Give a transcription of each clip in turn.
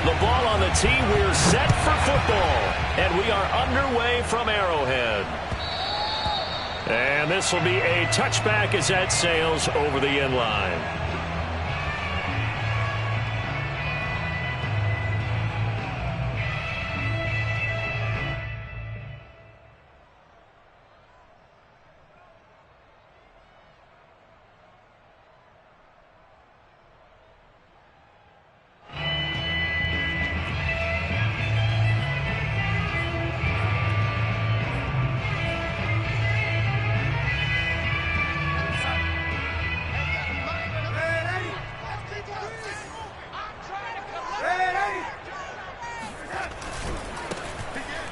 The ball on the tee. We're set for football. And we are underway from Arrowhead. And this will be a touchback as that sails over the end line.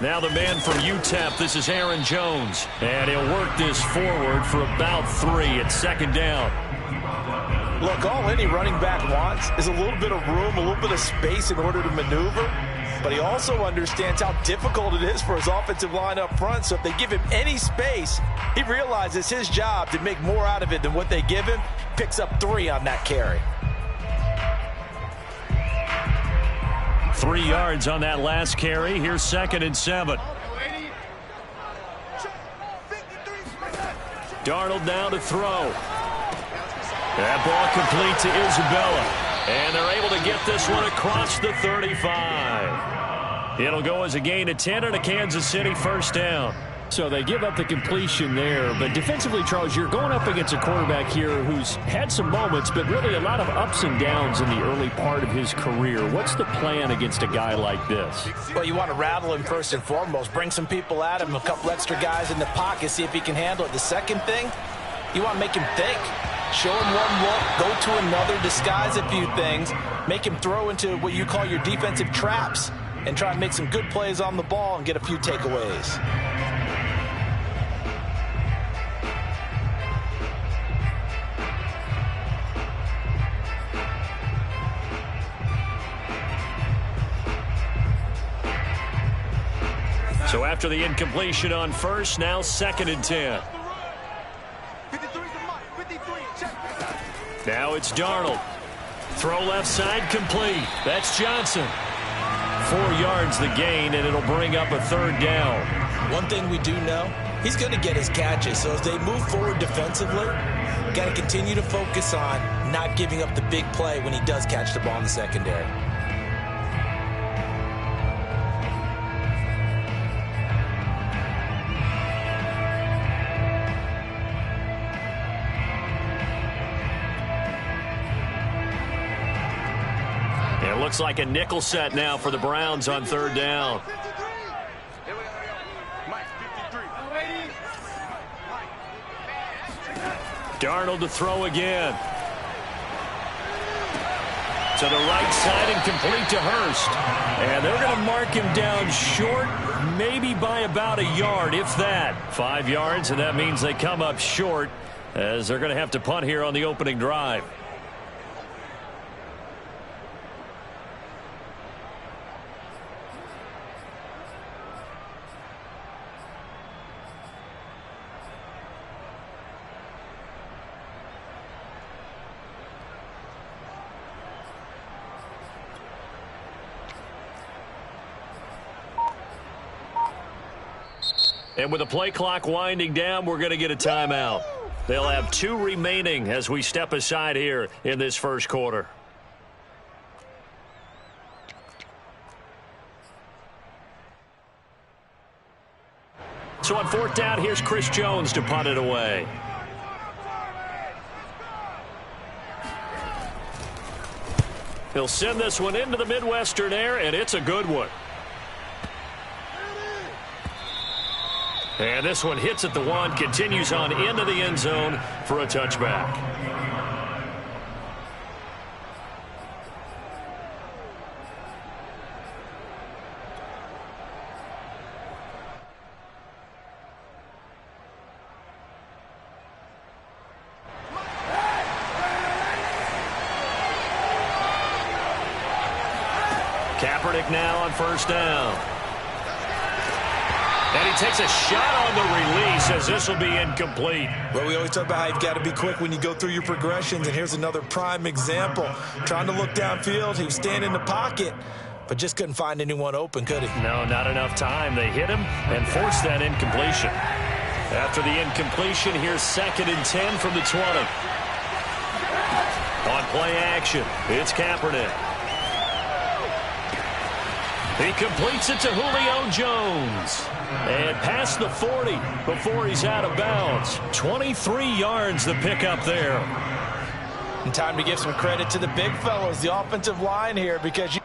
Now the man from UTEP, this is Aaron Jones. And he'll work this forward for about 3 at second down. Look, all any running back wants is a little bit of room, a little bit of space in order to maneuver. But he also understands how difficult it is for his offensive line up front. So if they give him any space, he realizes his job to make more out of it than what they give him. Picks up 3 on that carry. 3 yards on that last carry. Here's 2nd and 7. Darnold now to throw. That ball complete to Isabella. And they're able to get this one across the 35. It'll go as a gain of 10 and a Kansas City first down. So they give up the completion there. But defensively, Charles, you're going up against a quarterback here who's had some moments, but really a lot of ups and downs in the early part of his career. What's the plan against a guy like this? Well, you want to rattle him first and foremost. Bring some people at him, a couple extra guys in the pocket, see if he can handle it. The second thing, you want to make him think. Show him one look, go to another, disguise a few things, make him throw into what you call your defensive traps, and try and make some good plays on the ball and get a few takeaways. So after the incompletion on first, now 2nd and 10. Now it's Darnold. Throw left side complete. That's Johnson. 4 yards the gain, and it'll bring up a 3rd down. One thing we do know, he's going to get his catches. So as they move forward defensively, got to continue to focus on not giving up the big play when he does catch the ball in the secondary. It looks like a nickel set now for the Browns on 3rd down. Darnold to throw again. To the right side and complete to Hurst. And they're going to mark him down short, maybe by about a yard, if that. 5 yards, and that means they come up short as they're going to have to punt here on the opening drive. And with the play clock winding down, we're going to get a timeout. They'll have 2 remaining as we step aside here in this first quarter. So on 4th down, here's Chris Jones to punt it away. He'll send this one into the Midwestern air, and it's a good one. And this one hits at the 1, continues on into the end zone for a touchback. Kaepernick now on 1st down. And he takes a shot on the release as this will be incomplete. Well, we always talk about how you've got to be quick when you go through your progressions, and here's another prime example. Trying to look downfield, he was standing in the pocket, but just couldn't find anyone open, could he? No, not enough time. They hit him and forced that incompletion. After the incompletion, here's 2nd and 10 from the 20. On play action, it's Kaepernick. He completes it to Julio Jones. And past the 40 before he's out of bounds. 23 yards the pickup there. And time to give some credit to the big fellows, the offensive line here, because you've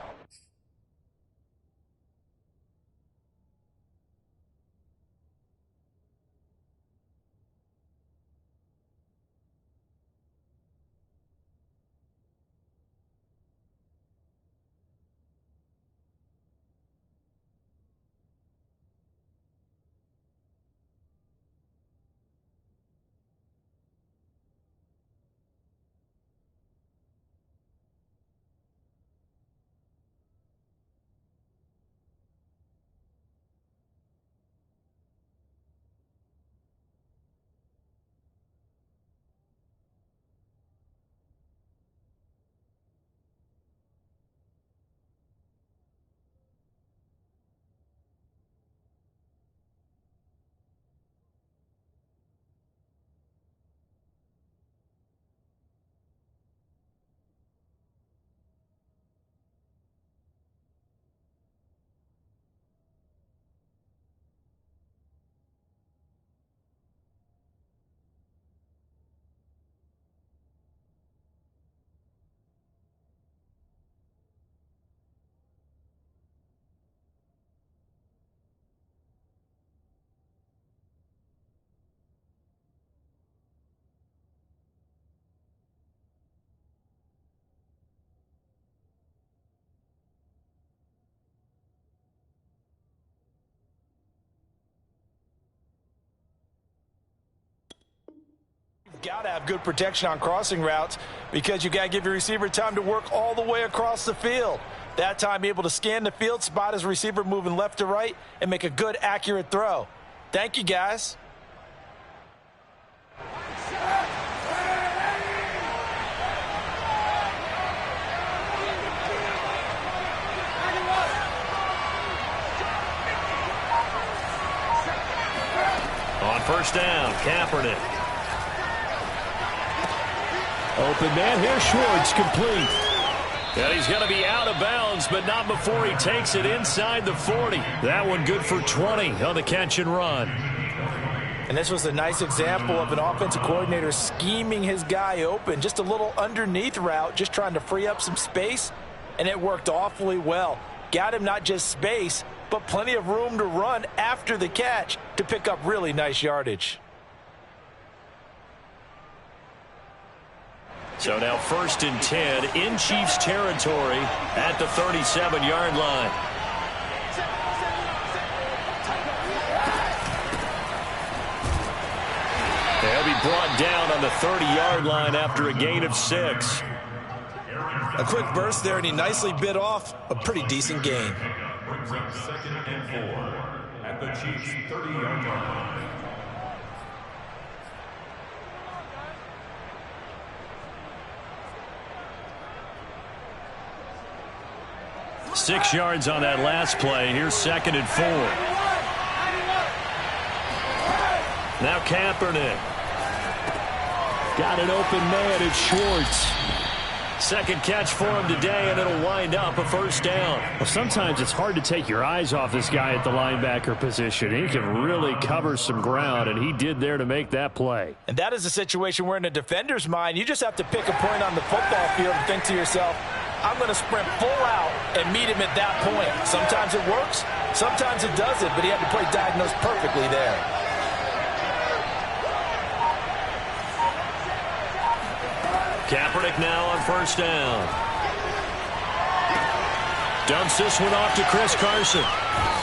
got to have good protection on crossing routes because you got to give your receiver time to work all the way across the field. That time, able to scan the field, spot his receiver moving left to right, and make a good, accurate throw. Thank you, guys. On first down, Kaepernick. Open man here, Schwartz, complete. And he's going to be out of bounds, but not before he takes it inside the 40. That one good for 20 on the catch and run. And this was a nice example of an offensive coordinator scheming his guy open. Just a little underneath route, just trying to free up some space, and it worked awfully well. Got him not just space, but plenty of room to run after the catch to pick up really nice yardage. So now 1st and 10 in Chiefs territory at the 37-yard line. They'll be brought down on the 30-yard line after a gain of 6. A quick burst there, and he nicely bit off a pretty decent gain. Brings up 2nd and 4 at the Chiefs' 30-yard line. 6 yards on that last play. Here's 2nd and 4. Now Kaepernick. Got an open man. It's Schwartz. Second catch for him today, and it'll wind up a first down. Well, sometimes it's hard to take your eyes off this guy at the linebacker position. He can really cover some ground, and he did there to make that play. And that is a situation where in a defender's mind, you just have to pick a point on the football field and think to yourself, I'm going to sprint full out and meet him at that point. Sometimes it works, sometimes it doesn't, but he had to play diagnosed perfectly there. Kaepernick now on first down. Dumps this one off to Chris Carson.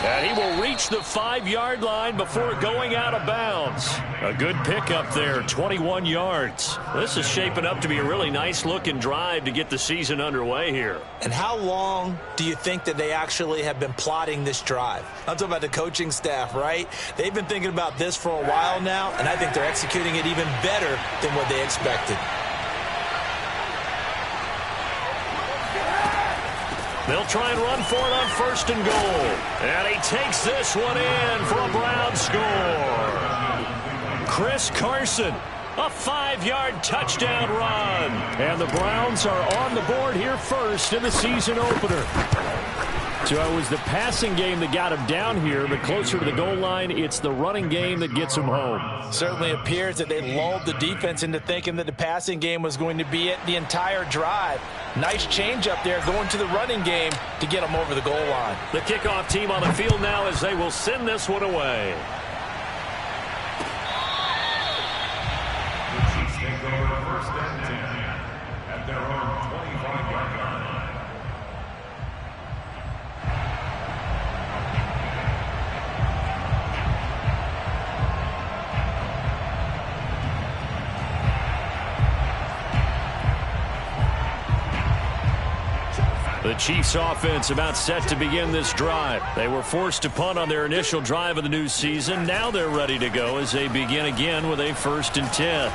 And he will reach the 5-yard line before going out of bounds. A good pickup there, 21 yards. This is shaping up to be a really nice-looking drive to get the season underway here. And how long do you think that they actually have been plotting this drive? I'm talking about the coaching staff, right? They've been thinking about this for a while now, and I think they're executing it even better than what they expected. They'll try and run for it on 1st and goal. And he takes this one in for a Browns score. Chris Carson, a 5-yard touchdown run. And the Browns are on the board here first in the season opener. So it was the passing game that got him down here, but closer to the goal line, it's the running game that gets him home. Certainly appears that they lulled the defense into thinking that the passing game was going to be it the entire drive. Nice change up there going to the running game to get them over the goal line. The kickoff team on the field now as they will send this one away. The Chiefs take over 1st and 10 at their own 25-yard line. The Chiefs offense about set to begin this drive. They were forced to punt on their initial drive of the new season. Now they're ready to go as they begin again with a 1st and 10.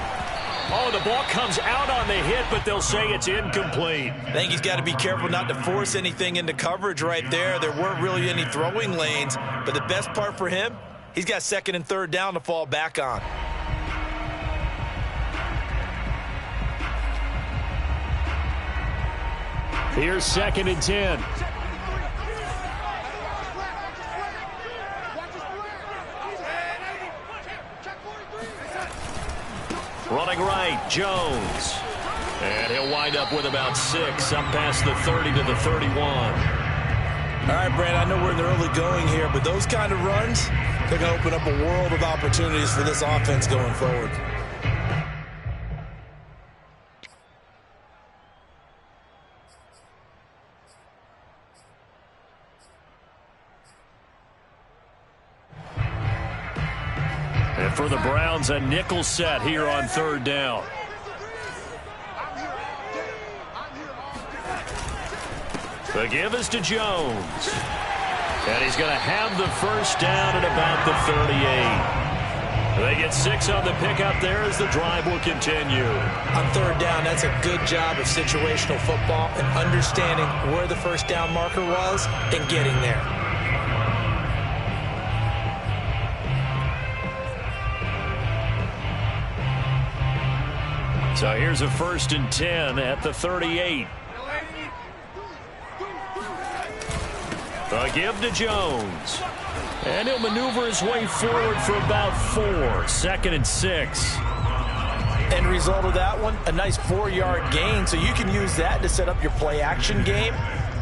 Oh, the ball comes out on the hit, but they'll say it's incomplete. I think he's got to be careful not to force anything into coverage right there. There weren't really any throwing lanes, but the best part for him, he's got 2nd and 3rd down to fall back on. Here's 2nd and 10. Running right, Jones. And he'll wind up with about 6, up past the 30 to the 31. All right, Brand, I know we're in the early going here, but those kind of runs, they're going to open up a world of opportunities for this offense going forward. And for the Browns, a nickel set here on 3rd down. The give is to Jones. And he's going to have the 1st down at about the 38. They get 6 on the pickup there as the drive will continue. On 3rd down, that's a good job of situational football and understanding where the 1st down marker was and getting there. So here's a 1st and 10 at the 38. The give to Jones. And he'll maneuver his way forward for about 4. 2nd and 6. End result of that one, a nice 4-yard gain. So you can use that to set up your play-action game,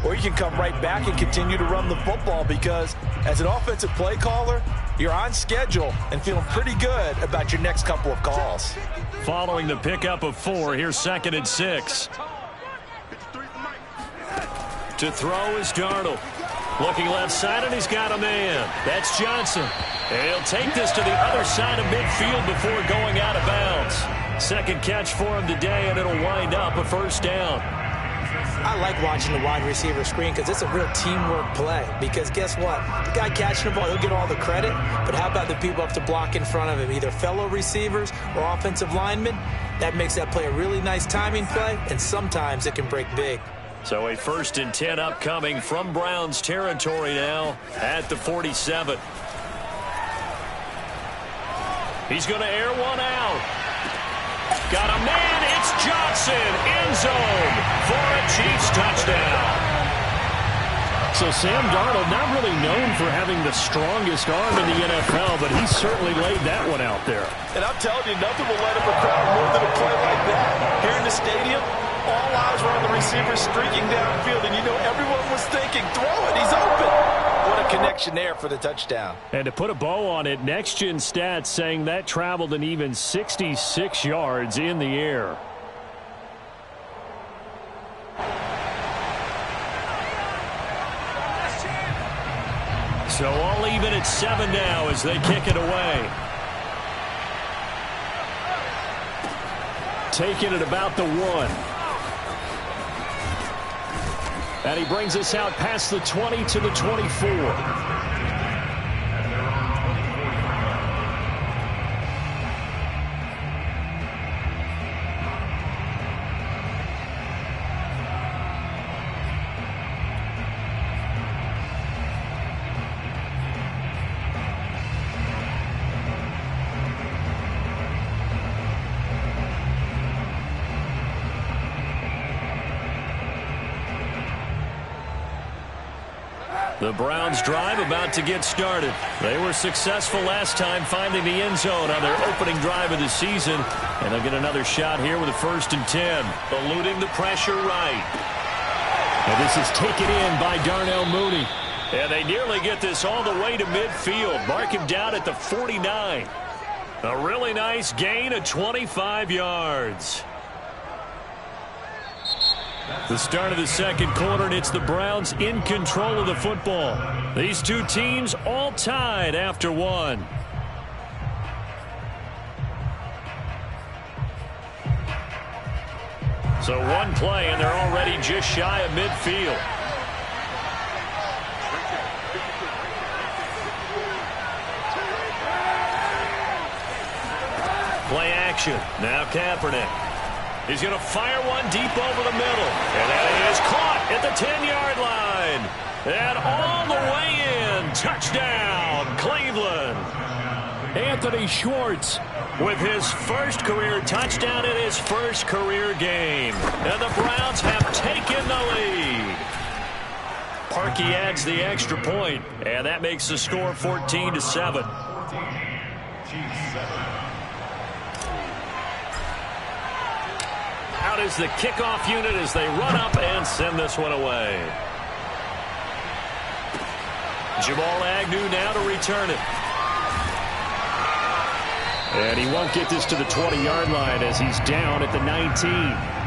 or you can come right back and continue to run the football because as an offensive play caller, you're on schedule and feeling pretty good about your next couple of calls. Following the pickup of 4, here's 2nd and 6. To throw is Darnold. Looking left side, and he's got a man. That's Johnson. And he'll take this to the other side of midfield before going out of bounds. 2nd catch for him today, and it'll wind up a 1st down. I like watching the wide receiver screen because it's a real teamwork play. Because guess what? The guy catching the ball, he'll get all the credit. But how about the people up to block in front of him, either fellow receivers or offensive linemen? That makes that play a really nice timing play, and sometimes it can break big. So a 1st and 10 upcoming from Browns territory now at the 47. He's going to air one out. Got a man. It's Johnson. End zone for a Chiefs touchdown. So Sam Darnold, not really known for having the strongest arm in the NFL, but he certainly laid that one out there. And I'm telling you, nothing will let up a crowd more than a play like that. Here in the stadium, all eyes were on the receiver streaking downfield, and you know everyone was thinking, throw it, he's open. What a connection there for the touchdown. And to put a bow on it, Next Gen Stats saying that traveled an even 66 yards in the air. So all even at 7 now as they kick it away. Taking it about the 1. And he brings us out past the 20 to the 24. The Browns drive about to get started. They were successful last time finding the end zone on their opening drive of the season. And they'll get another shot here with a 1st and 10. Eluding the pressure right. And this is taken in by Darnell Mooney. And they nearly get this all the way to midfield. Mark him down at the 49. A really nice gain of 25 yards. The start of the second quarter, and it's the Browns in control of the football. These two teams all tied after one. So one play, and they're already just shy of midfield. Play action. Now Kaepernick. He's going to fire one deep over the middle. And that is caught at the 10-yard line. And all the way in. Touchdown, Cleveland. Anthony Schwartz with his first career touchdown in his first career game. And the Browns have taken the lead. Parkey adds the extra point, and that makes the score 14-7. Out is the kickoff unit as they run up and send this one away. Jamal Agnew now to return it. And he won't get this to the 20-yard line as he's down at the 19.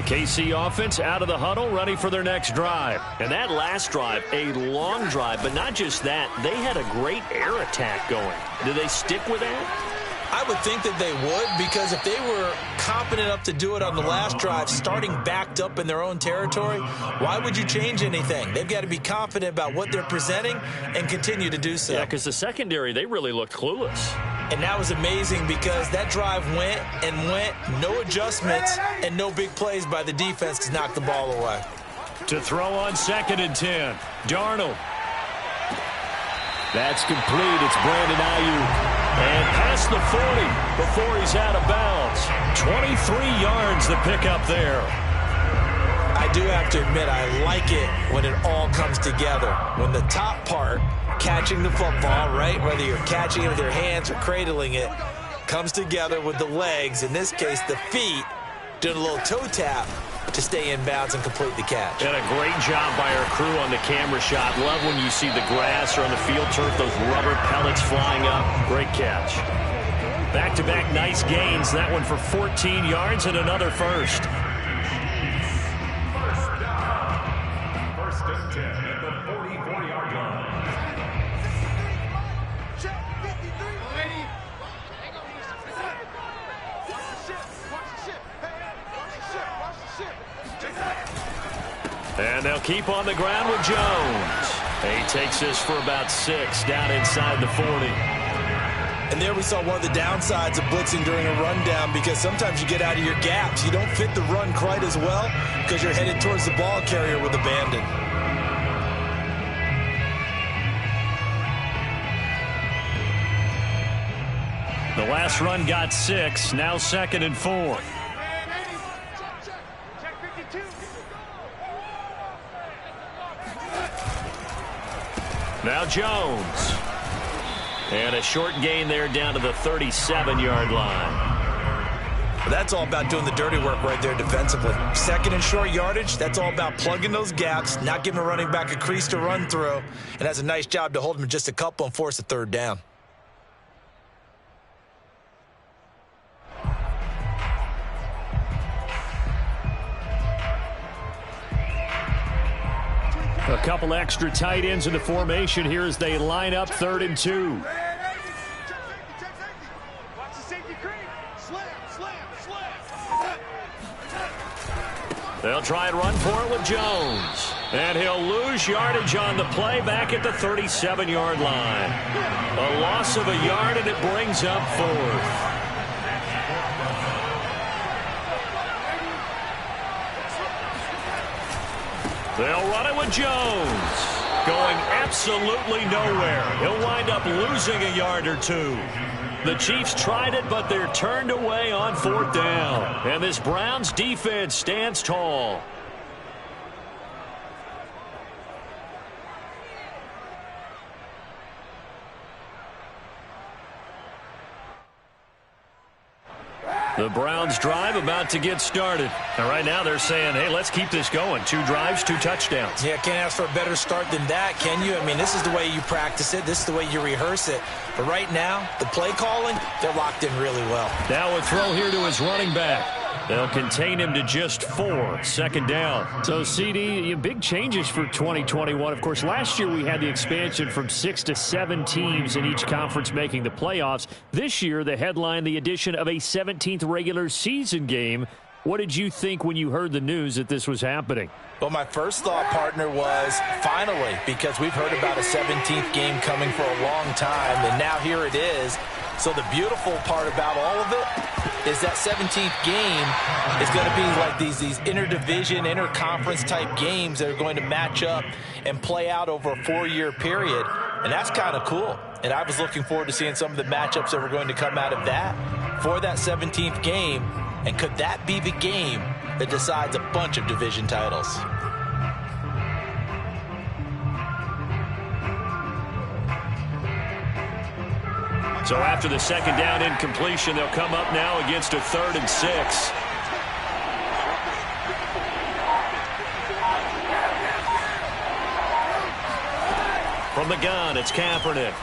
KC offense out of the huddle, ready for their next drive. And that last drive, a long drive, but not just that. They had a great air attack going. Do they stick with that? I would think that they would, because if they were competent enough to do it on the last drive, starting backed up in their own territory, why would you change anything? They've got to be confident about what they're presenting and continue to do so. Yeah, because the secondary, they really looked clueless. And that was amazing because that drive went and went, no adjustments, and no big plays by the defense to knock the ball away. To throw on 2nd and 10, Darnold. That's complete. It's Brandon Ayuk. And past the 40 before he's out of bounds. 23 yards the pickup there. I do have to admit, I like it when it all comes together. When the top part, catching the football, right, whether you're catching it with your hands or cradling it, comes together with the legs, in this case the feet, doing a little toe tap to stay in bounds and complete the catch. And a great job by our crew on the camera shot. Love when you see the grass or on the field turf, those rubber pellets flying up. Great catch. Back-to-back nice gains. That one for 14 yards and another first. First and 10 at the 44-yard line. And they'll keep on the ground with Jones. He takes this for about 6 down inside the 40. And there we saw one of the downsides of blitzing during a rundown, because sometimes you get out of your gaps. You don't fit the run quite as well because you're headed towards the ball carrier with abandon. The last run got 6. Now 2nd and 4. Now Jones. And a short gain there down to the 37-yard line. That's all about doing the dirty work right there defensively. 2nd and short yardage, that's all about plugging those gaps, not giving a running back a crease to run through, and that's a nice job to hold him just a couple and force a 3rd down. A couple extra tight ends in the formation here as they line up 3rd and 2. They'll try and run for it with Jones. And he'll lose yardage on the play back at the 37-yard line. A loss of a yard, and it brings up 4th. They'll run it with Jones. Going absolutely nowhere. He'll wind up losing a yard or two. The Chiefs tried it, but they're turned away on 4th down. And this Browns defense stands tall. The Browns drive about to get started. And right now they're saying, hey, let's keep this going. 2 drives, 2 touchdowns. Yeah, can't ask for a better start than that, can you? I mean, this is the way you practice it. This is the way you rehearse it. But right now, the play calling, they're locked in really well. Now a throw here to his running back. They'll contain him to just 4. 2nd down. So, CD, big changes for 2021. Of course, last year we had the expansion from 6 to 7 teams in each conference making the playoffs. This year, the headline, the addition of a 17th regular season game. What did you think when you heard the news that this was happening? Well, my first thought, partner, was finally, because we've heard about a 17th game coming for a long time, and now here it is. So the beautiful part about all of it is that 17th game is going to be like these interdivision, interconference type games that are going to match up and play out over a 4-year period. And that's kind of cool. And I was looking forward to seeing some of the matchups that were going to come out of that for that 17th game. And could that be the game that decides a bunch of division titles? So after the 2nd down incompletion, they'll come up now against a 3rd and 6. From the gun, it's Kaepernick.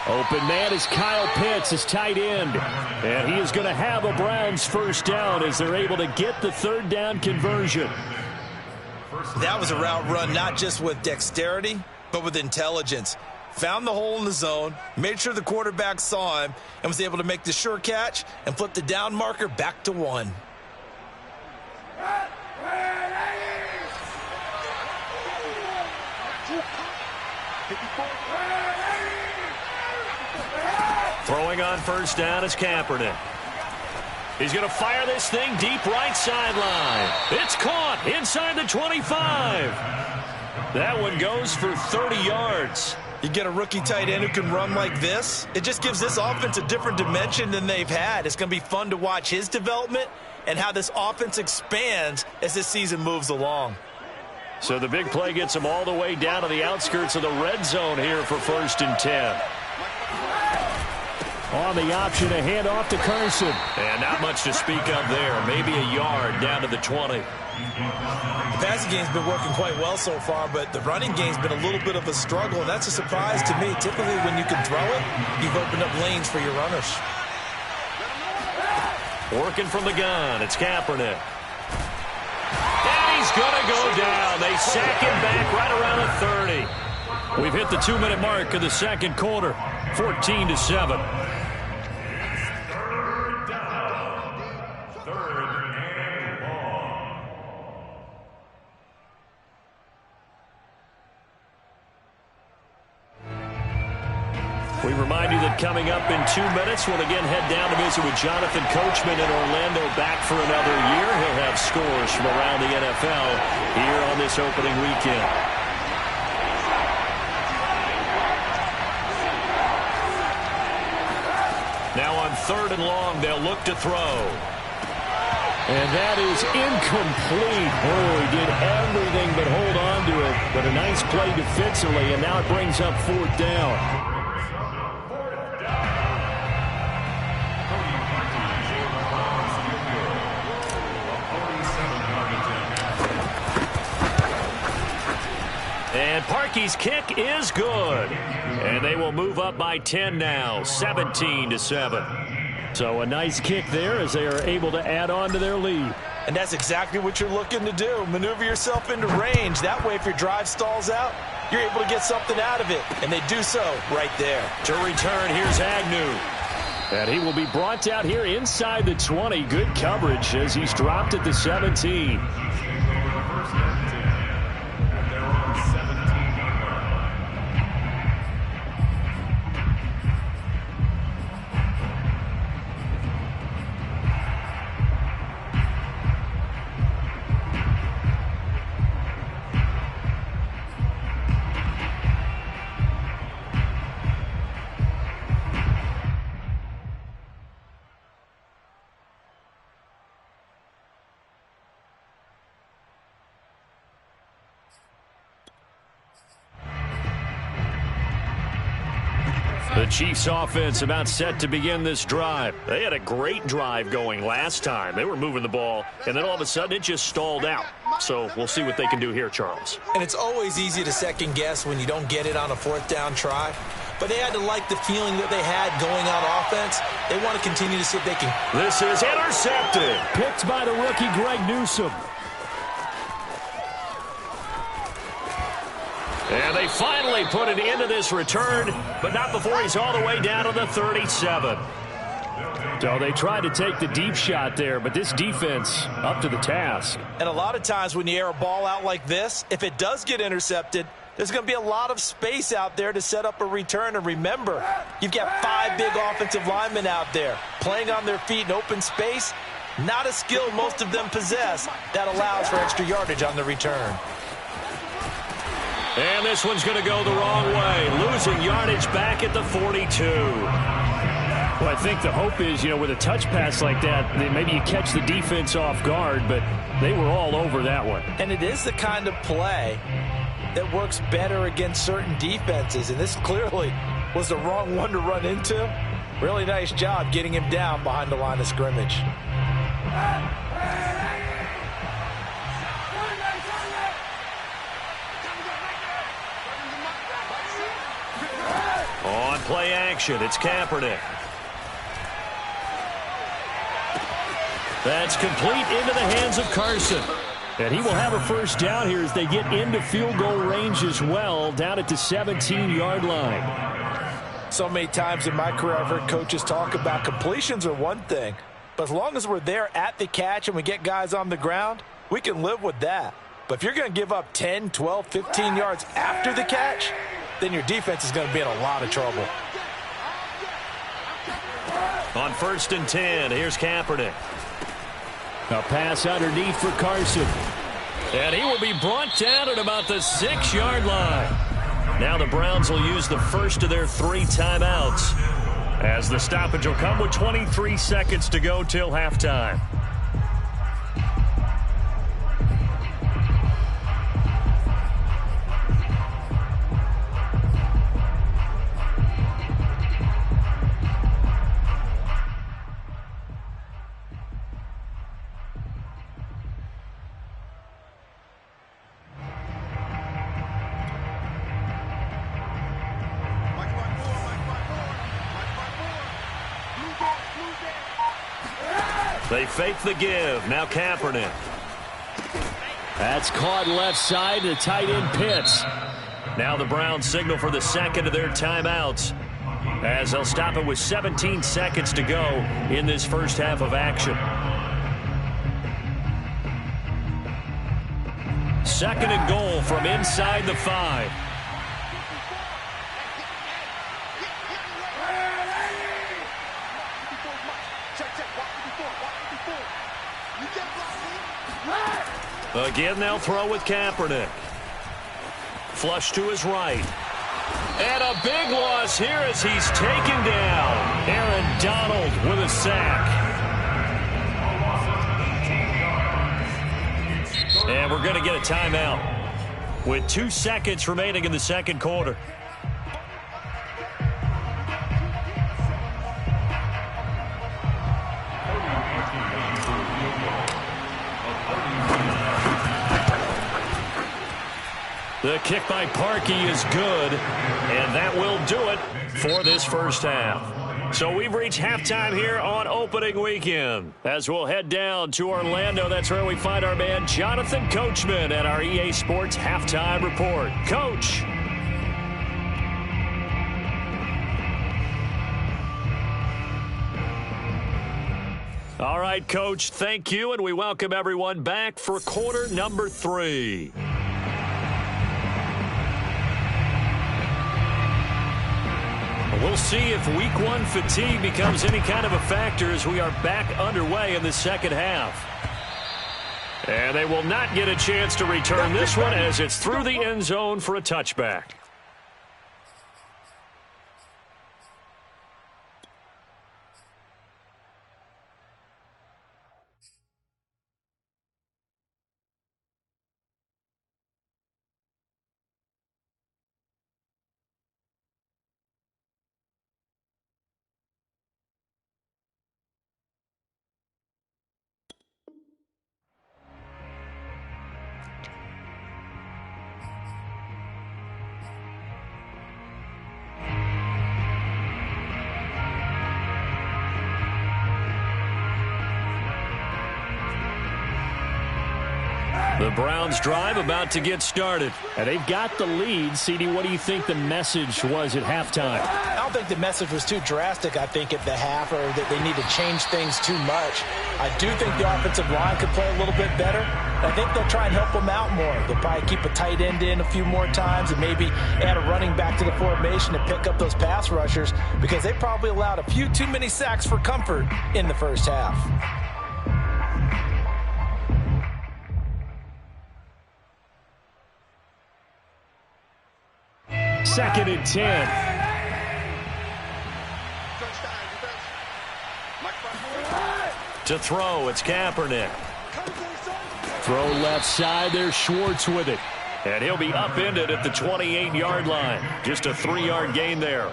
Open man is Kyle Pitts, his tight end. And he is going to have a Browns 1st down as they're able to get the 3rd down conversion. That was a route run not just with dexterity, but with intelligence. Found the hole in the zone, made sure the quarterback saw him, and was able to make the sure catch and flip the down marker back to 1. Throwing on 1st down is Kaepernick. He's going to fire this thing deep right sideline. It's caught inside the 25. That one goes for 30 yards. You get a rookie tight end who can run like this, it just gives this offense a different dimension than they've had. It's going to be fun to watch his development and how this offense expands as this season moves along. So the big play gets them all the way down to the outskirts of the red zone here for 1st and 10. On the option, a handoff to Carson. And not much to speak of there. Maybe a yard down to the 20. The passing game's been working quite well so far, but the running game's been a little bit of a struggle, and that's a surprise to me. Typically, when you can throw it, you've opened up lanes for your runners. Working from the gun, it's Kaepernick. And he's going to go down. They sack him back right around the 30. We've hit the 2-minute mark of the 2nd quarter, 14-7. We remind you that coming up in 2 minutes, we'll again head down to visit with Jonathan Coachman in Orlando, back for another year. He'll have scores from around the NFL here on this opening weekend. Now on 3rd and long, they'll look to throw. And that is incomplete. Oh, he did everything but hold on to it. But a nice play defensively, and now it brings up 4th down. And Parkey's kick is good. And they will move up by 10 now, 17-7. So a nice kick there as they are able to add on to their lead. And that's exactly what you're looking to do. Maneuver yourself into range. That way, if your drive stalls out, you're able to get something out of it. And they do so right there. To return, here's Agnew. And he will be brought out here inside the 20. Good coverage as he's dropped at the 17. The Chiefs offense about set to begin this drive. They had a great drive going last time. They were moving the ball, and then all of a sudden it just stalled out. So we'll see what they can do here, Charles. And it's always easy to second guess when you don't get it on a fourth down try. But they had to like the feeling that they had going on offense. They want to continue to see if they can. This is intercepted. Picked by the rookie Greg Newsome. And they finally put an end to this return, but not before he's all the way down to the 37. So they tried to take the deep shot there, but this defense up to the task. And a lot of times when you air a ball out like this, if it does get intercepted, there's going to be a lot of space out there to set up a return. And remember, you've got 5 big offensive linemen out there playing on their feet in open space. Not a skill most of them possess that allows for extra yardage on the return. And this one's going to go the wrong way, losing yardage back at the 42. Well, I think the hope is, with a touch pass like that, maybe you catch the defense off guard, but they were all over that one. And it is the kind of play that works better against certain defenses, and this clearly was the wrong one to run into. Really nice job getting him down behind the line of scrimmage. On play action, it's Kaepernick. That's complete into the hands of Carson. And he will have a first down here as they get into field goal range as well, down at the 17-yard line. So many times in my career I've heard coaches talk about completions are one thing, but as long as we're there at the catch and we get guys on the ground, we can live with that. But if you're going to give up 10, 12, 15 yards after the catch, then your defense is going to be in a lot of trouble. On 1st and 10, here's Kaepernick. A pass underneath for Carson. And he will be brought down at about the 6-yard line. Now the Browns will use the first of their 3 timeouts, as the stoppage will come with 23 seconds to go till halftime. They fake the give. Now Kaepernick. That's caught left side. The tight end Pitts. Now the Browns signal for the second of their timeouts, as they'll stop it with 17 seconds to go in this first half of action. 2nd and goal from inside the 5. Again, they'll throw with Kaepernick. Flush to his right. And a big loss here as he's taken down. Aaron Donald with a sack. And we're going to get a timeout with 2 seconds remaining in the second quarter. The kick by Parkey is good, and that will do it for this first half. So we've reached halftime here on opening weekend. As we'll head down to Orlando, that's where we find our man Jonathan Coachman at our EA Sports Halftime Report. Coach. All right, Coach, thank you, and we welcome everyone back for quarter number 3. We'll see if week 1 fatigue becomes any kind of a factor as we are back underway in the second half. And they will not get a chance to return this one as it's through the end zone for a touchback. The Browns drive about to get started. And they've got the lead. CD, what do you think the message was at halftime? I don't think the message was too drastic, I think, at the half, or that they need to change things too much. I do think the offensive line could play a little bit better. I think they'll try and help them out more. They'll probably keep a tight end in a few more times and maybe add a running back to the formation to pick up those pass rushers, because they probably allowed a few too many sacks for comfort in the first half. Second and 10. To throw, it's Kaepernick. Throw left side, there's Schwartz with it. And he'll be upended at the 28-yard line. Just a 3-yard gain there.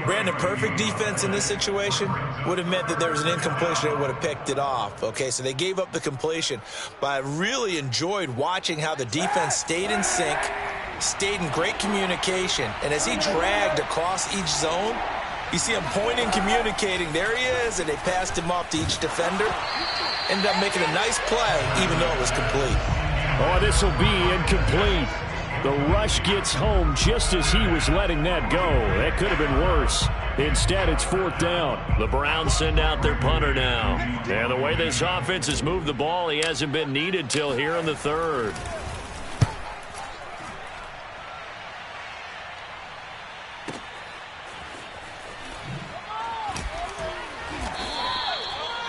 Brandon, perfect defense in this situation would have meant that there was an incompletion. They would have picked it off. Okay, so they gave up the completion. But I really enjoyed watching how the defense stayed in sync, stayed in great communication. And as he dragged across each zone, you see him pointing, communicating. There he is, and they passed him off to each defender. Ended up making a nice play, even though it was complete. Oh, this will be incomplete. The rush gets home just as he was letting that go. That could have been worse. Instead, it's fourth down. The Browns send out their punter now. And the way this offense has moved the ball, he hasn't been needed till here in the third.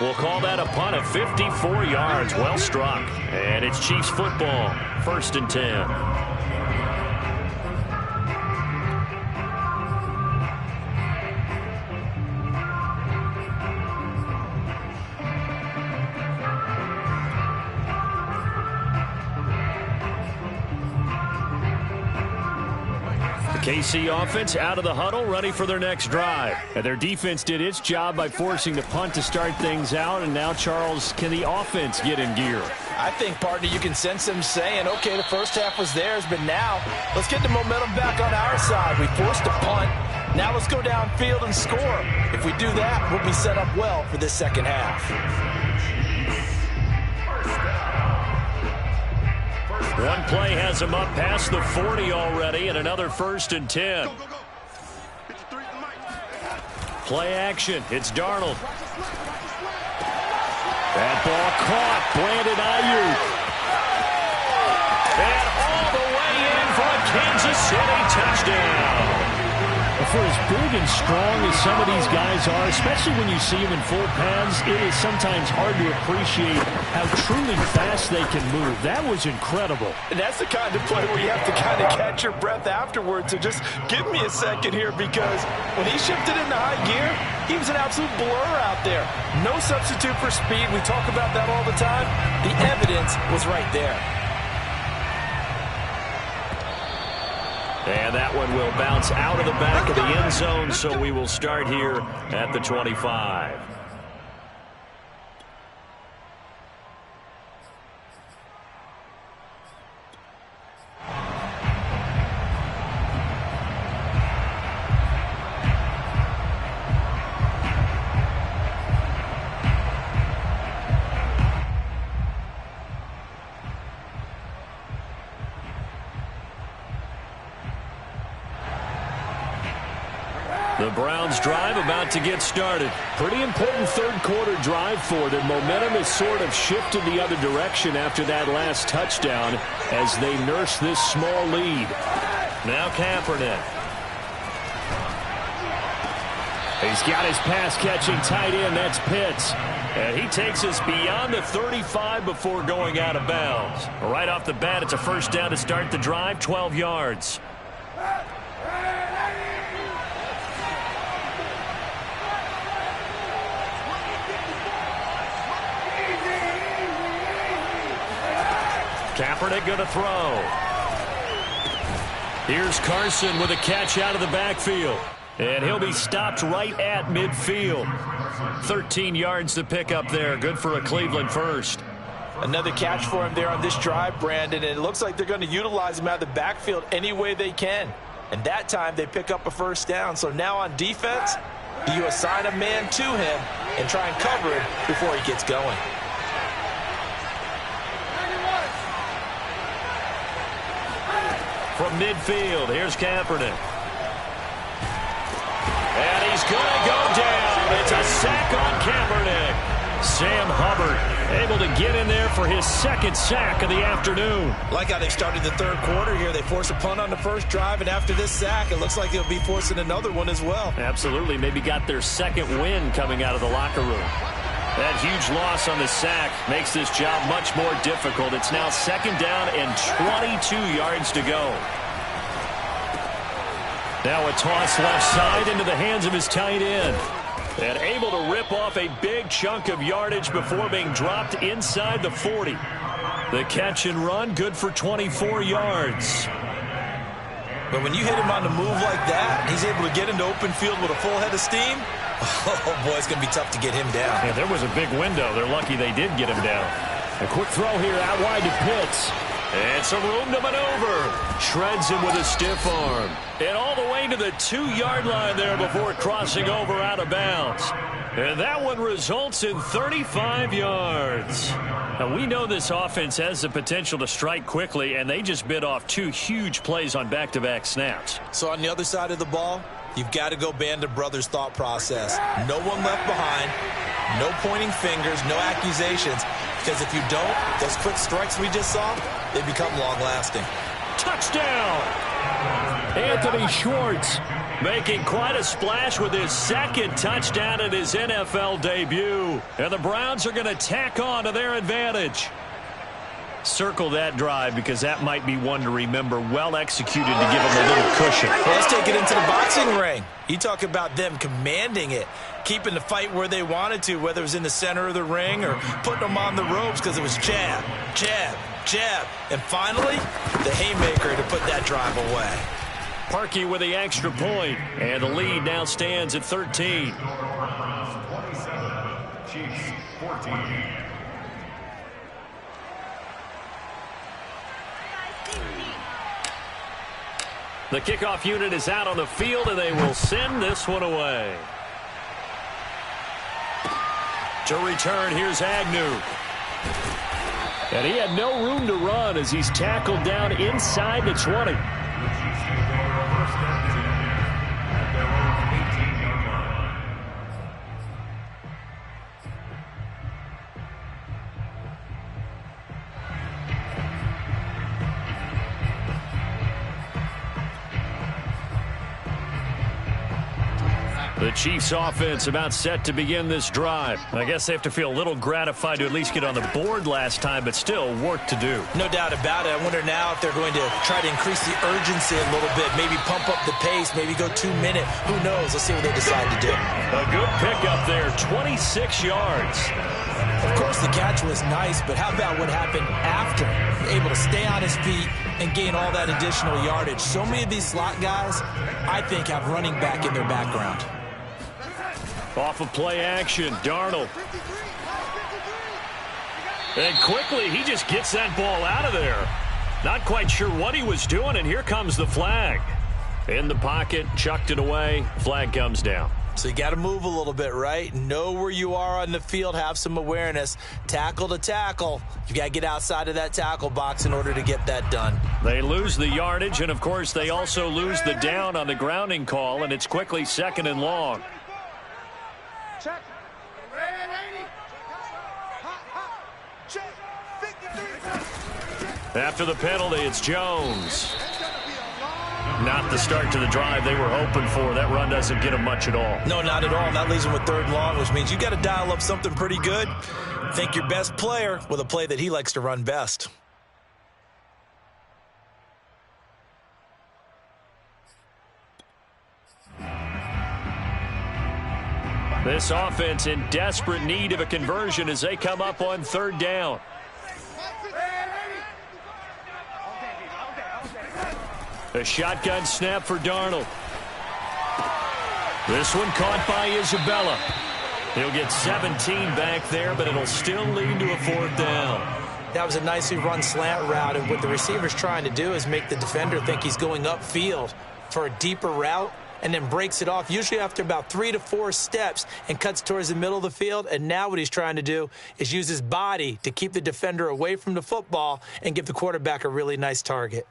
We'll call that a punt of 54 yards. Well struck. And it's Chiefs football. First and 10. KC offense out of the huddle, ready for their next drive. And their defense did its job by forcing the punt to start things out. And now, Charles, can the offense get in gear? I think, partner, you can sense them saying, okay, the first half was theirs, but now let's get the momentum back on our side. We forced a punt. Now let's go downfield and score. If we do that, we'll be set up well for this second half. One play has him up past the 40 already, and another first and 10. Play action. It's Darnold. That ball caught. Brandon Ayuk. And all the way in for a Kansas City touchdown. For as big and strong as some of these guys are, especially when you see them in full pads, it is sometimes hard to appreciate how truly fast they can move. That was incredible. And that's the kind of play where you have to kind of catch your breath afterwards. So just give me a second here, because when he shifted into high gear, he was an absolute blur out there. No substitute for speed. We talk about that all the time. The evidence was right there. And that one will bounce out of the back of the end zone, so we will start here at the 25. The Browns drive about to get started. Pretty important third quarter drive for them. Momentum has sort of shifted the other direction after that last touchdown as they nurse this small lead. Now Kaepernick. He's got his pass-catching tight end. That's Pitts. And he takes us beyond the 35 before going out of bounds. Right off the bat, it's a first down to start the drive, 12 yards. Kaepernick going to throw. Here's Carson with a catch out of the backfield. And he'll be stopped right at midfield. 13 yards to pick up there. Good for a Cleveland first. Another catch for him there on this drive, Brandon. And it looks like they're going to utilize him out of the backfield any way they can. And that time they pick up a first down. So now on defense, you assign a man to him and try and cover it before he gets going. from midfield. Here's Kaepernick. And he's going to go down. It's a sack on Kaepernick. Sam Hubbard able to get in there for his second sack of the afternoon. Like how they started the third quarter here. They force a punt on the first drive, and after this sack, it looks like they'll be forcing another one as well. Absolutely. Maybe got their second win coming out of the locker room. That huge loss on the sack makes this job much more difficult. It's now second down and 22 yards to go. Now a toss left side into the hands of his tight end. And able to rip off a big chunk of yardage before being dropped inside the 40. The catch and run, good for 24 yards. But when you hit him on the move like that, he's able to get into open field with a full head of steam. Oh, boy, it's going to be tough to get him down. Yeah, there was a big window. They're lucky they did get him down. A quick throw here out wide to Pitts. And some room to maneuver. Shreds him with a stiff arm. And all the way to the 2-yard line there before crossing over out of bounds. And that one results in 35 yards. Now, we know this offense has the potential to strike quickly, and they just bit off 2 huge plays on back-to-back snaps. So on the other side of the ball, you've got to go Band of Brothers thought process. No one left behind. No pointing fingers. No accusations. Because if you don't, those quick strikes we just saw, they become long-lasting. Touchdown! Anthony Schwartz making quite a splash with his second touchdown in his NFL debut. And the Browns are going to tack on to their advantage. Circle that drive because that might be one to remember. Well executed to give them a little cushion. Well, let's take it into the boxing ring. You talk about them commanding it, keeping the fight where they wanted to, whether it was in the center of the ring or putting them on the ropes because it was jab, jab, jab. And finally, the haymaker to put that drive away. Parkey with the extra point, and the lead now stands at 13. 27, Chiefs 14. The kickoff unit is out on the field, and they will send this one away. To return, here's Agnew. And he had no room to run as he's tackled down inside the 20. The Chiefs offense about set to begin this drive. I guess they have to feel a little gratified to at least get on the board last time, but still work to do. No doubt about it. I wonder now if they're going to try to increase the urgency a little bit, maybe pump up the pace, maybe go 2 minute. Who knows? Let's see what they decide to do. A good pickup there, 26 yards. Of course, the catch was nice, but how about what happened after? Able to stay on his feet and gain all that additional yardage. So many of these slot guys, I think, have running back in their background. Off of play action, Darnold. And quickly, he just gets that ball out of there. Not quite sure what he was doing, and here comes the flag. In the pocket, chucked it away, flag comes down. So you got to move a little bit, right? Know where you are on the field, have some awareness. Tackle to tackle. You got to get outside of that tackle box in order to get that done. They lose the yardage, and of course, they also lose the down on the grounding call, and it's quickly 2nd and long. Check. After the penalty, it's Jones. Not the start to the drive they were hoping for. That run doesn't get them much at all. No, not at all. And that leaves them with 3rd and long, which means you got to dial up something pretty good. Think your best player with a play that he likes to run best. This offense in desperate need of a conversion as they come up on 3rd down. A shotgun snap for Darnold. This one caught by Isabella. He'll get 17 back there, but it'll still lead to a 4th down. That was a nicely run slant route, and what the receiver's trying to do is make the defender think he's going upfield for a deeper route, and then breaks it off, usually after about 3 to 4 steps, and cuts towards the middle of the field. And now what he's trying to do is use his body to keep the defender away from the football and give the quarterback a really nice target.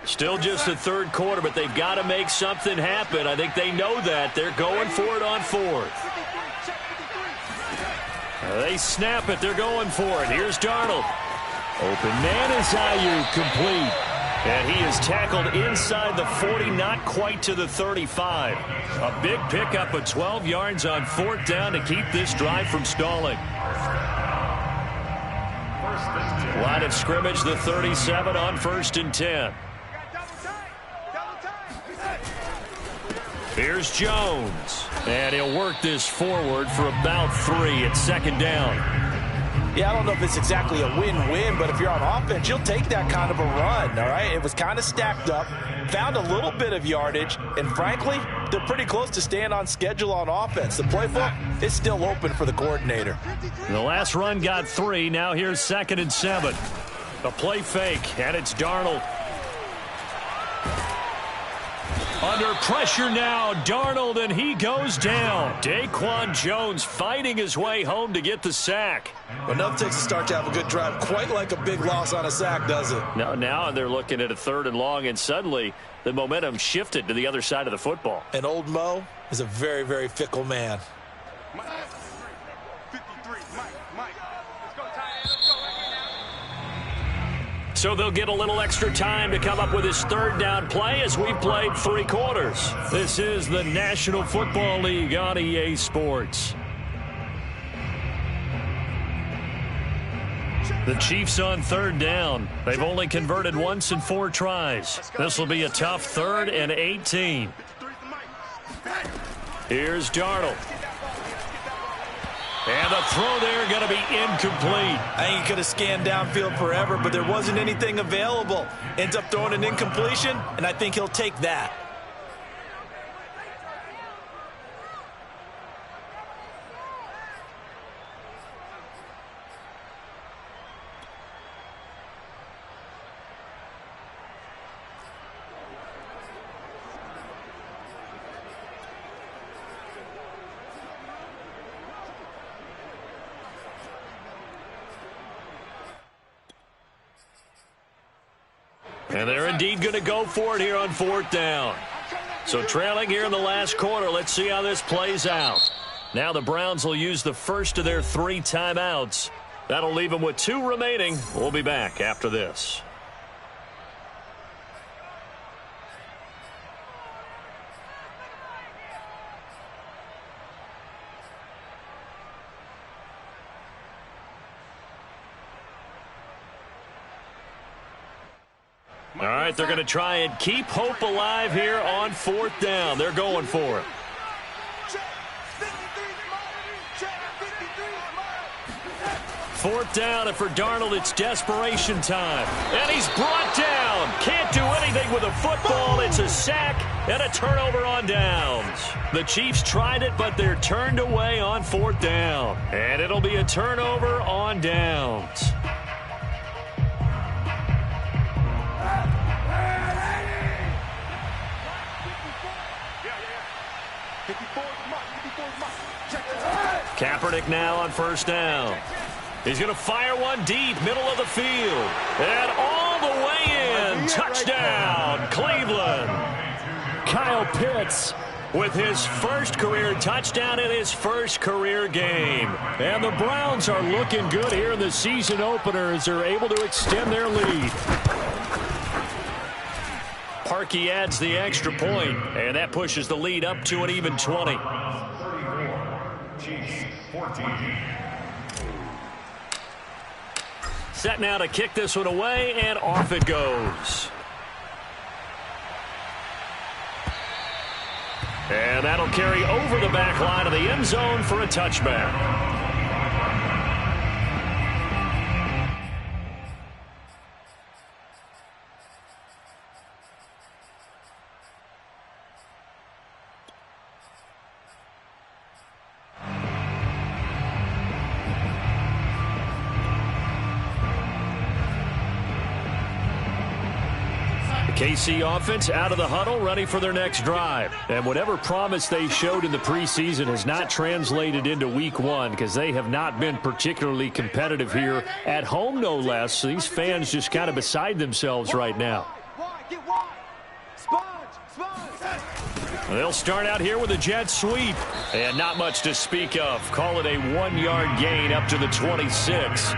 Still just the third quarter, but they've got to make something happen. I think they know that. They're going for it on fourth. They snap it. They're going for it. Here's Darnold. Open man is Ayuk, complete. And he is tackled inside the 40, not quite to the 35. A big pickup of 12 yards on fourth down to keep this drive from stalling. Line of scrimmage, the 37 on 1st and 10. Here's Jones. And he'll work this forward for about 3 at 2nd down. Yeah, I don't know if it's exactly a win-win, but if you're on offense, you'll take that kind of a run, all right? It was kind of stacked up, found a little bit of yardage, and frankly, they're pretty close to staying on schedule on offense. The playbook is still open for the coordinator. The last run got 3. Now here's 2nd and 7. A play fake, and it's Darnold. Under pressure now, Darnold, and he goes down. Daquan Jones fighting his way home to get the sack. Well, nothing takes a start to have a good drive, quite like a big loss on a sack, does it? Now they're looking at a 3rd and long, and suddenly the momentum shifted to the other side of the football. And old Mo is a very, very fickle man. So they'll get a little extra time to come up with his 3rd down play as we've played 3 quarters. This is the National Football League on EA Sports. The Chiefs on 3rd down. They've only converted once in 4 tries. This will be a tough 3rd and 18. Here's Darnold. And the throw there going to be incomplete. I think he could have scanned downfield forever, but there wasn't anything available. Ends up throwing an incompletion, and I think he'll take that. And they're indeed going to go for it here on 4th down. So trailing here in the last quarter. Let's see how this plays out. Now the Browns will use the first of their 3 timeouts. That'll leave them with 2 remaining. We'll be back after this. All right, they're going to try and keep hope alive here on 4th down. They're going for it. Fourth down, and for Darnold, it's desperation time. And he's brought down. Can't do anything with a football. It's a sack and a turnover on downs. The Chiefs tried it, but they're turned away on 4th down. And it'll be a turnover on downs. Kaepernick now on 1st down. He's going to fire one deep, middle of the field. And all the way in. Touchdown, Cleveland. Kyle Pitts with his first career touchdown in his first career game. And the Browns are looking good here in the season opener as they're able to extend their lead. Parkey adds the extra point, and that pushes the lead up to an even 20. Chiefs 14. Set now to kick this one away, and off it goes. And that'll carry over the back line of the end zone for a touchback. KC offense out of the huddle, ready for their next drive. And whatever promise they showed in the preseason has not translated into week 1 because they have not been particularly competitive here at home, no less. So these fans just kind of beside themselves right now. They'll start out here with a jet sweep. And not much to speak of. Call it a 1-yard gain up to the 26.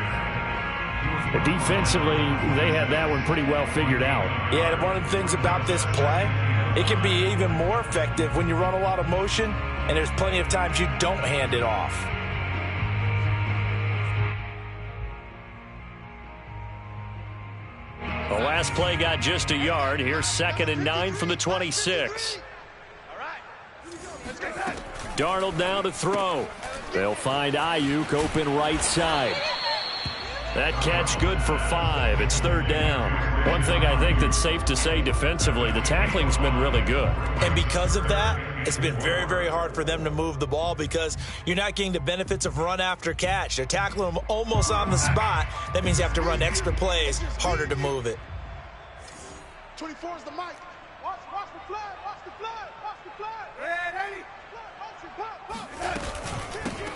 Defensively, they had that one pretty well figured out. Yeah, and one of the things about this play, it can be even more effective when you run a lot of motion, and there's plenty of times you don't hand it off. The last play got just a yard. Here's 2nd and 9 from the 26. Darnold now to throw. They'll find Ayuk open right side. That catch good for 5. It's 3rd down. One thing I think that's safe to say defensively, the tackling's been really good. And because of that, it's been very, very hard for them to move the ball because you're not getting the benefits of run after catch. They're tackling them almost on the spot. That means you have to run extra plays, harder to move it. 24 is the mic. Watch the flag, watch the flag, watch the flag. Ready?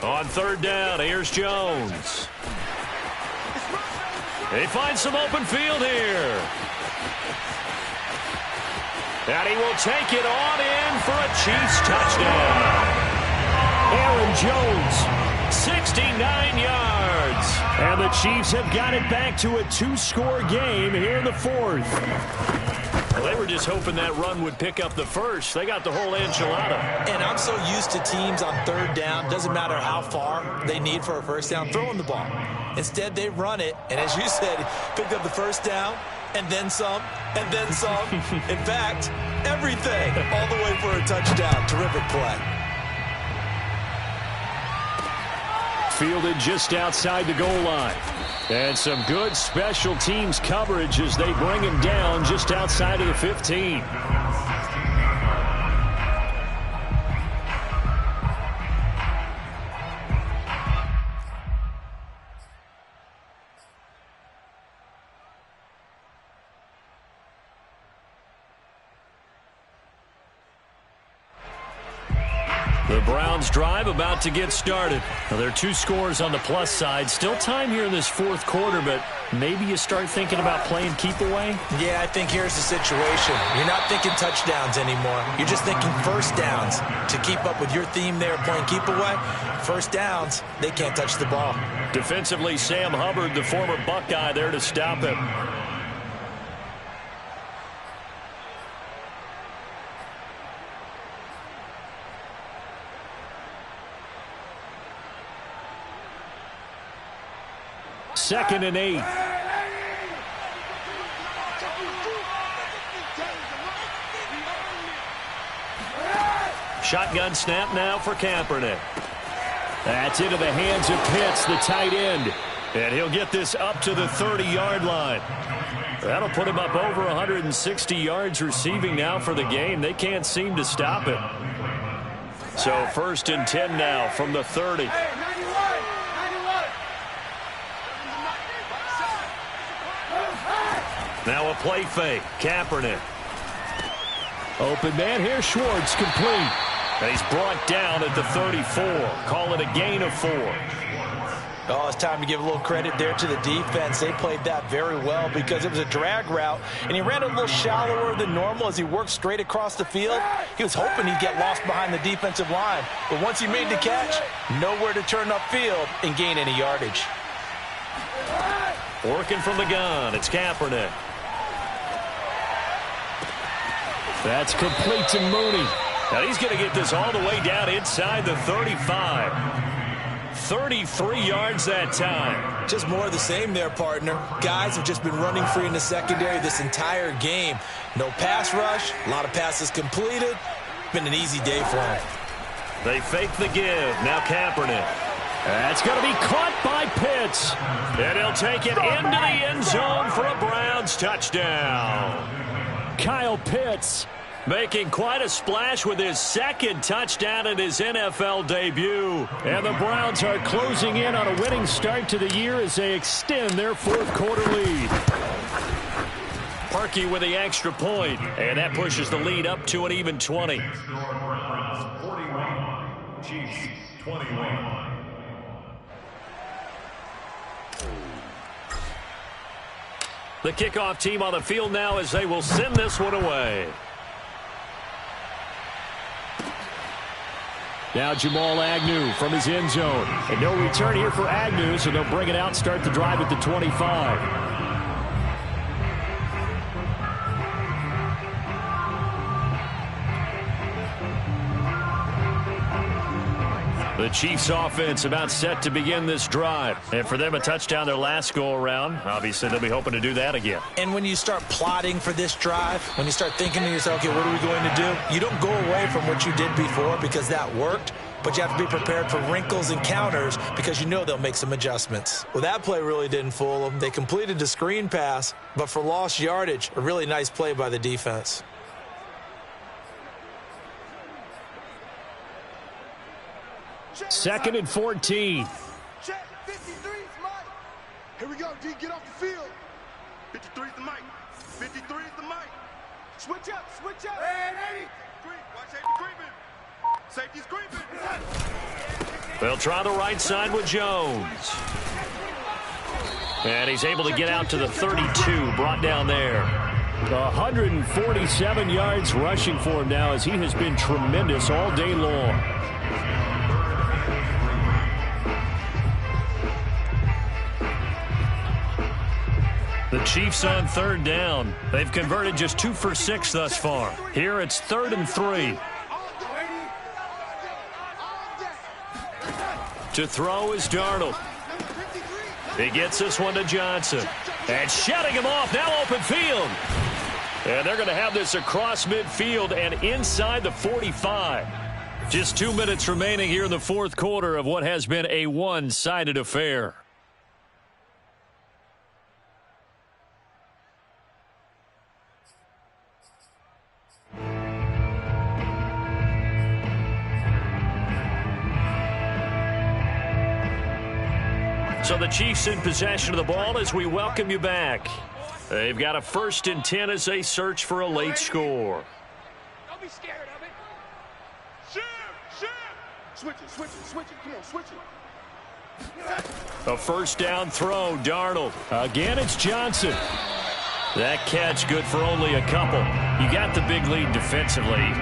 On 3rd down, here's Jones. He finds some open field here. And he will take it on in for a Chiefs touchdown. Aaron Jones, 69 yards. And the Chiefs have got it back to a 2-score game here in the 4th. Well, they were just hoping that run would pick up the first. They got the whole enchilada. And I'm so used to teams on 3rd down, doesn't matter how far they need for a first down, throwing the ball. Instead, they run it, and as you said, picked up the first down, and then some, and then some. In fact, everything, all the way for a touchdown. Terrific play. Fielded just outside the goal line. And some good special teams coverage as they bring him down just outside of the 15. The Browns drive about to get started. Now, there are 2 scores on the plus side. Still time here in this 4th quarter, but maybe you start thinking about playing keep away? Yeah, I think here's the situation. You're not thinking touchdowns anymore. You're just thinking first downs. To keep up with your theme there, playing keep away, first downs, they can't touch the ball. Defensively, Sam Hubbard, the former Buckeye, there to stop him. Second and 8. Shotgun snap now for Kaepernick. That's into the hands of Pitts, the tight end. And he'll get this up to the 30-yard line. That'll put him up over 160 yards receiving now for the game. They can't seem to stop it. So 1st and 10 now from the 30. Now a play fake. Kaepernick. Open man here. Schwartz complete. And he's brought down at the 34. Call it a gain of 4. Oh, it's time to give a little credit there to the defense. They played that very well because it was a drag route, and he ran a little shallower than normal as he worked straight across the field. He was hoping he'd get lost behind the defensive line, but once he made the catch, nowhere to turn upfield and gain any yardage. Working from the gun, it's Kaepernick. That's complete to Mooney. Now he's going to get this all the way down inside the 35. 33 yards that time. Just more of the same there, partner. Guys have just been running free in the secondary this entire game. No pass rush, a lot of passes completed. Been an easy day for them. They fake the give. Now Kaepernick. That's going to be caught by Pitts. And he'll take it into the end zone for a Browns touchdown. Kyle Pitts making quite a splash with his 2nd touchdown in his NFL debut. And the Browns are closing in on a winning start to the year as they extend their 4th quarter lead. Parkey with the extra point, and that pushes the lead up to an even 20. Browns 41, Chiefs 21. The kickoff team on the field now as they will send this one away. Now Jamal Agnew from his end zone. And no return here for Agnew, so they'll bring it out, start the drive at the 25. The Chiefs offense about set to begin this drive. And for them, a touchdown their last go-around. Obviously, they'll be hoping to do that again. And when you start plotting for this drive, when you start thinking to yourself, okay, what are we going to do? You don't go away from what you did before because that worked, but you have to be prepared for wrinkles and counters because you know they'll make some adjustments. Well, that play really didn't fool them. They completed the screen pass, but for lost yardage, a really nice play by the defense. Second and 14. Check, 53's Mike. Here we go, D, get off the field. 53's the mic. 53's the mic. Switch up, switch up. Hey, watch safety creeping. Safety's creeping. They'll try the right side with Jones. And he's able to get out to the 32, brought down there. 147 yards rushing for him now as he has been tremendous all day long. The Chiefs on third down. They've converted just 2 for 6 thus far. Here it's 3rd and 3. To throw is Darnold. He gets this one to Johnson. And shutting him off, now open field. And they're going to have this across midfield and inside the 45. Just 2 minutes remaining here in the fourth quarter of what has been a one-sided affair. So the Chiefs in possession of the ball as we welcome you back. They've got a 1st and 10 as they search for a late score. Don't be scared of it. Shoot. Switch it. Come on, switch it. A 1st down throw, Darnold. Again, it's Johnson. That catch good for only a couple. You got the big lead defensively.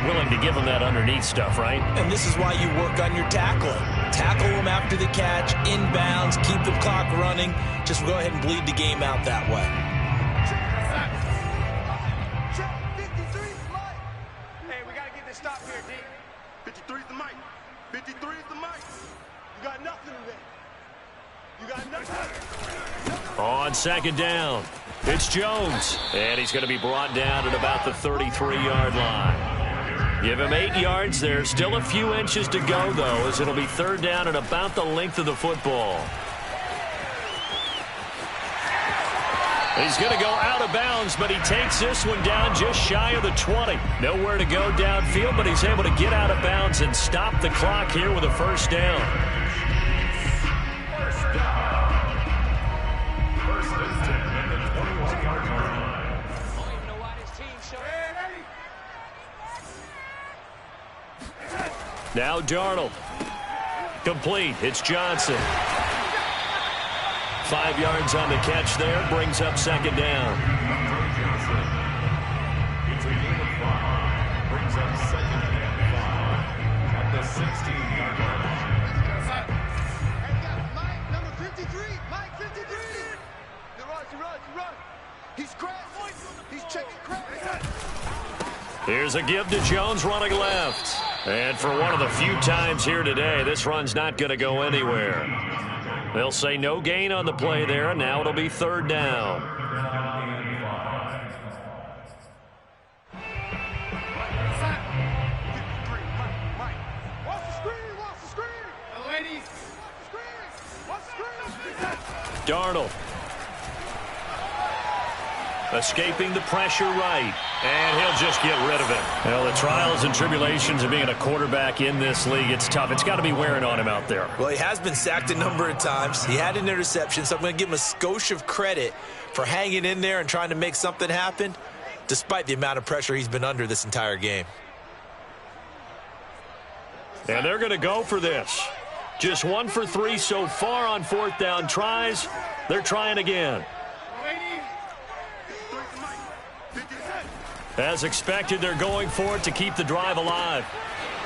Willing to give them that underneath stuff, right? And this is why you work on your tackling. Tackle them after the catch, inbounds, keep the clock running. Just go ahead and bleed the game out that way. Check, 53's Mike. Hey, we got to get this stop here, D. 53's the mic. 53's the mic. You got nothing in there. You got nothing. On 2nd down, it's Jones. And he's going to be brought down at about the 33-yard line. Give him 8 yards there. Still a few inches to go, though, as it'll be 3rd down and about the length of the football. He's going to go out of bounds, but he takes this one down just shy of the 20. Nowhere to go downfield, but he's able to get out of bounds and stop the clock here with a 1st down. Now Darnold. Complete. It's Johnson. 5 yards on the catch there. Brings up 2nd down. It's a gain of 5. Brings up 2nd and 5 at the 16-yard line. Mike, number 53. Mike, 53. He runs. He's crashed. He's checking crash. Here's a give to Jones running left. And for one of the few times here today, this run's not going to go anywhere. They'll say no gain on the play there, and now it'll be 3rd down. Watch the screen. Ladies. Watch the screen. Darnold. Escaping the pressure right. And he'll just get rid of it. Well, the trials and tribulations of being a quarterback in this league, it's tough. It's got to be wearing on him out there. Well, he has been sacked a number of times. He had an interception, so I'm going to give him a skosh of credit for hanging in there and trying to make something happen, despite the amount of pressure he's been under this entire game. And they're going to go for this. Just 1 for 3 so far on 4th down tries. They're trying again. As expected, they're going for it to keep the drive alive.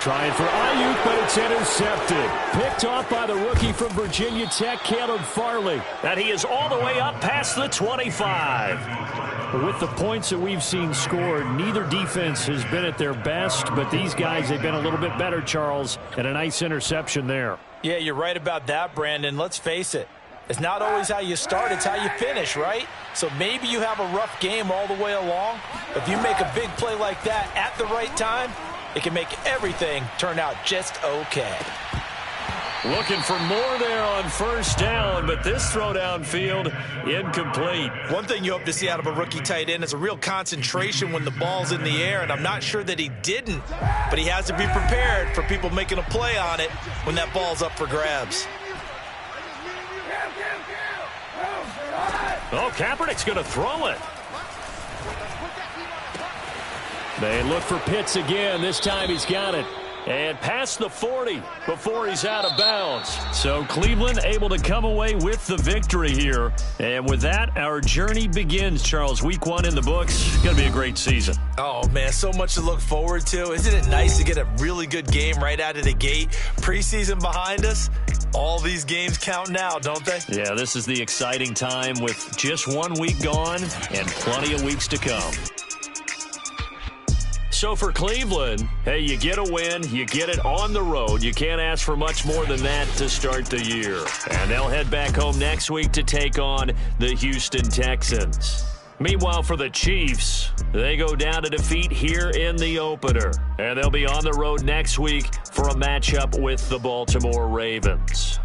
Trying for Ayuk, but it's intercepted. Picked off by the rookie from Virginia Tech, Caleb Farley. And he is all the way up past the 25. With the points that we've seen scored, neither defense has been at their best, but these guys have been a little bit better, Charles, and a nice interception there. Yeah, you're right about that, Brandon. Let's face it. It's not always how you start, it's how you finish, right? So maybe you have a rough game all the way along. If you make a big play like that at the right time, it can make everything turn out just okay. Looking for more there on first down, but this throw downfield incomplete. One thing you hope to see out of a rookie tight end is a real concentration when the ball's in the air, and I'm not sure that he didn't, but he has to be prepared for people making a play on it when that ball's up for grabs. Oh, Kaepernick's going to throw it. They look for Pitts again. This time he's got it. And past the 40 before he's out of bounds. So Cleveland able to come away with the victory here. And with that, our journey begins, Charles. Week 1 in the books. Going to be a great season. Oh, man, so much to look forward to. Isn't it nice to get a really good game right out of the gate? Preseason behind us. All these games count now, don't they? Yeah, this is the exciting time with just 1 week gone and plenty of weeks to come. So for Cleveland, hey, you get a win, you get it on the road. You can't ask for much more than that to start the year. And they'll head back home next week to take on the Houston Texans. Meanwhile, for the Chiefs, they go down to defeat here in the opener. And they'll be on the road next week for a matchup with the Baltimore Ravens.